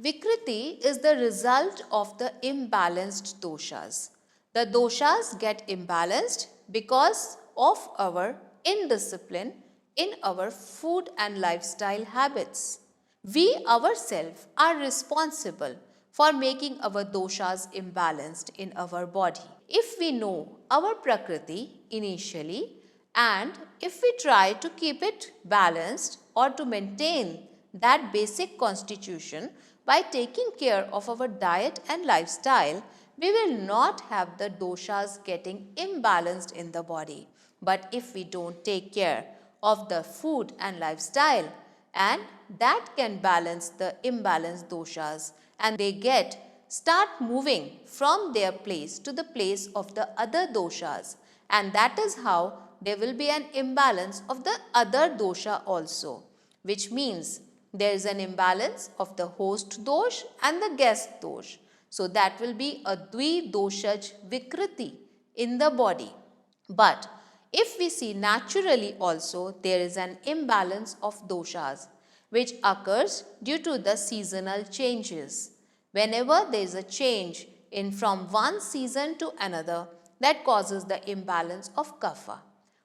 Vikriti is the result of the imbalanced doshas. The doshas get imbalanced because of our indiscipline in our food and lifestyle habits. We ourselves are responsible for making our doshas imbalanced in our body. If we know our Prakriti initially and if we try to keep it balanced or to maintain that basic constitution by taking care of our diet and lifestyle, we will not have the doshas getting imbalanced in the body. But if we don't take care of the food and lifestyle, and that can balance the imbalanced doshas, and they start moving from their place to the place of the other doshas, and that is how there will be an imbalance of the other dosha also, which means there is an imbalance of the host dosh and the guest dosh. So that will be a dvi-doshaj vikriti in the body. But if we see naturally also, there is an imbalance of doshas which occurs due to the seasonal changes. Whenever there is a change in from one season to another, that causes the imbalance of kapha.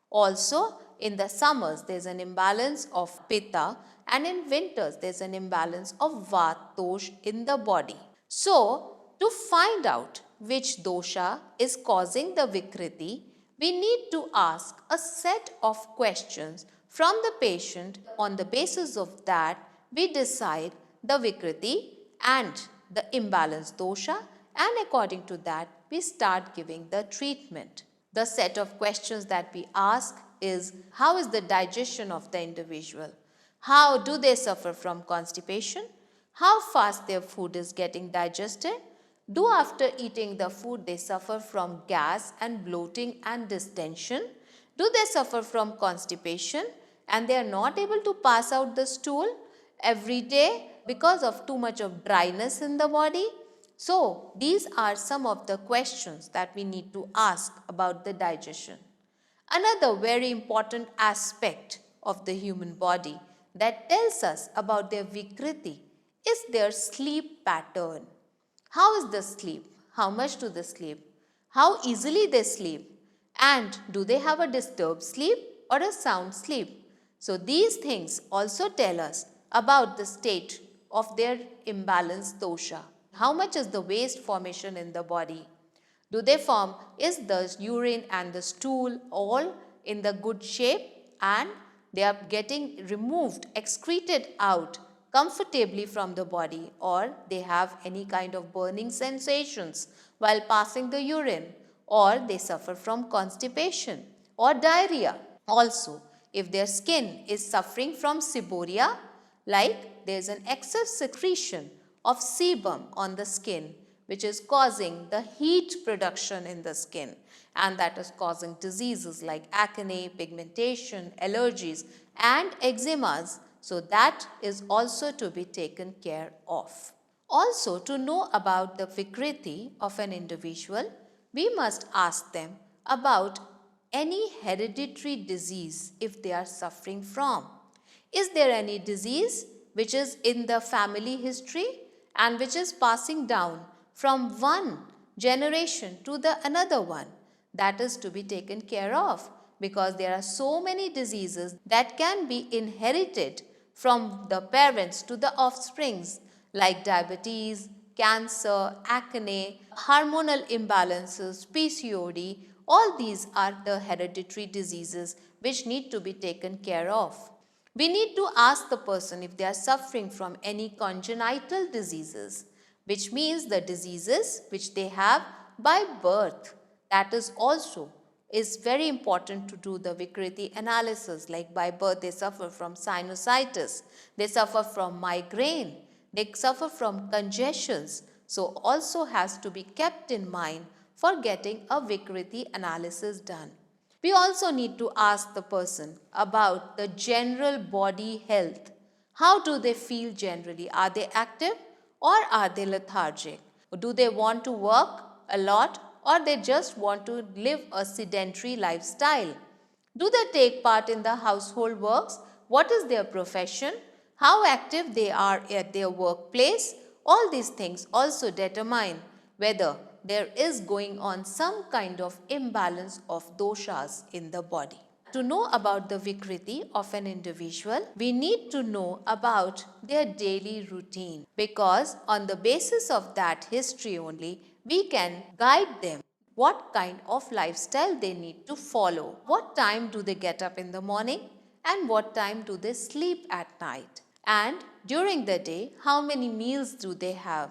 Also, in the summers, there is an imbalance of pitta, and in winters, there is an imbalance of vata dosh in the body. So, to find out which dosha is causing the vikriti, we need to ask a set of questions from the patient. On the basis of that, we decide the vikriti and the imbalanced dosha, and according to that, we start giving the treatment. The set of questions that we ask is, how is the digestion of the individual? How do they suffer from constipation? How fast their food is getting digested? Do after eating the food they suffer from gas and bloating and distension? Do they suffer from constipation and they are not able to pass out the stool every day because of too much of dryness in the body? So, these are some of the questions that we need to ask about the digestion. Another very important aspect of the human body that tells us about their vikriti is their sleep pattern. How is the sleep? How much do they sleep? How easily they sleep? And do they have a disturbed sleep or a sound sleep? So these things also tell us about the state of their imbalanced dosha. How much is the waste formation in the body? Do they form, is the urine and the stool all in the good shape and they are getting removed, excreted out comfortably from the body, or they have any kind of burning sensations while passing the urine, or they suffer from constipation or diarrhea. Also, if their skin is suffering from seborrhea, like there is an excess secretion of sebum on the skin which is causing the heat production in the skin, and that is causing diseases like acne, pigmentation, allergies and eczemas. So that is also to be taken care of. Also, to know about the vikriti of an individual, we must ask them about any hereditary disease if they are suffering from. Is there any disease which is in the family history and which is passing down from one generation to the another one? That is to be taken care of, because there are so many diseases that can be inherited from the parents to the offsprings, like diabetes, cancer, acne, hormonal imbalances, PCOD. All these are the hereditary diseases which need to be taken care of. We need to ask the person if they are suffering from any congenital diseases, which means the diseases which they have by birth. That is also very important to do the Vikriti analysis. Like by birth they suffer from sinusitis, they suffer from migraine, they suffer from congestions. So also has to be kept in mind for getting a Vikriti analysis done. We also need to ask the person about the general body health. How do they feel generally? Are they active or are they lethargic? Do they want to work a lot or they just want to live a sedentary lifestyle? Do they take part in the household works? What is their profession? How active they are at their workplace? All these things also determine whether there is going on some kind of imbalance of doshas in the body. To know about the Vikriti of an individual, we need to know about their daily routine, because on the basis of that history only, we can guide them what kind of lifestyle they need to follow. What time do they get up in the morning and what time do they sleep at night? And during the day, how many meals do they have?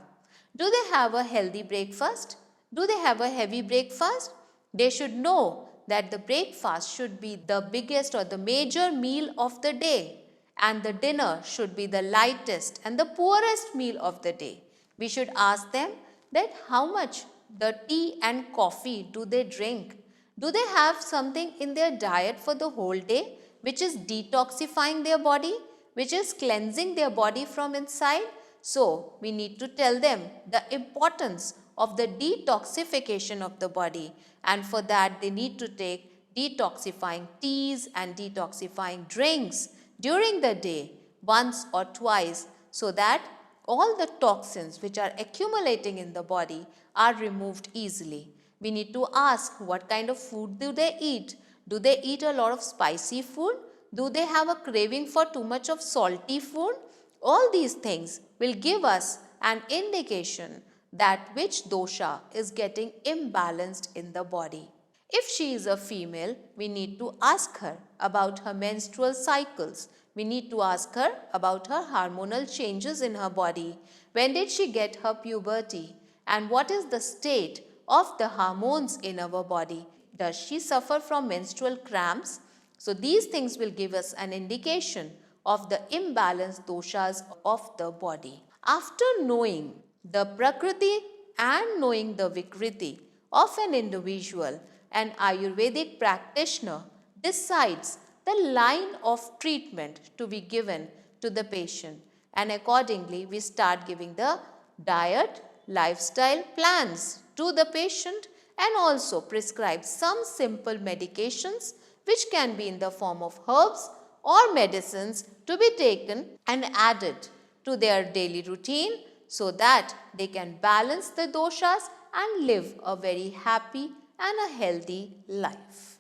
Do they have a healthy breakfast? Do they have a heavy breakfast? They should know that the breakfast should be the biggest or the major meal of the day, and the dinner should be the lightest and the poorest meal of the day. We should ask them that how much the tea and coffee do they drink? Do they have something in their diet for the whole day which is detoxifying their body, which is cleansing their body from inside? So, we need to tell them the importance of the detoxification of the body, and for that they need to take detoxifying teas and detoxifying drinks during the day once or twice, so that all the toxins which are accumulating in the body are removed easily. We need to ask what kind of food do they eat? Do they eat a lot of spicy food? Do they have a craving for too much of salty food? All these things will give us an indication that which dosha is getting imbalanced in the body. If she is a female, we need to ask her about her menstrual cycles. We need to ask her about her hormonal changes in her body. When did she get her puberty? And what is the state of the hormones in our body? Does she suffer from menstrual cramps? So these things will give us an indication of the imbalanced doshas of the body. After knowing the Prakriti and knowing the Vikriti of an individual, an Ayurvedic practitioner decides the line of treatment to be given to the patient, and accordingly we start giving the diet, lifestyle plans to the patient, and also prescribe some simple medications which can be in the form of herbs or medicines to be taken and added to their daily routine, so that they can balance the doshas and live a very happy and a healthy life.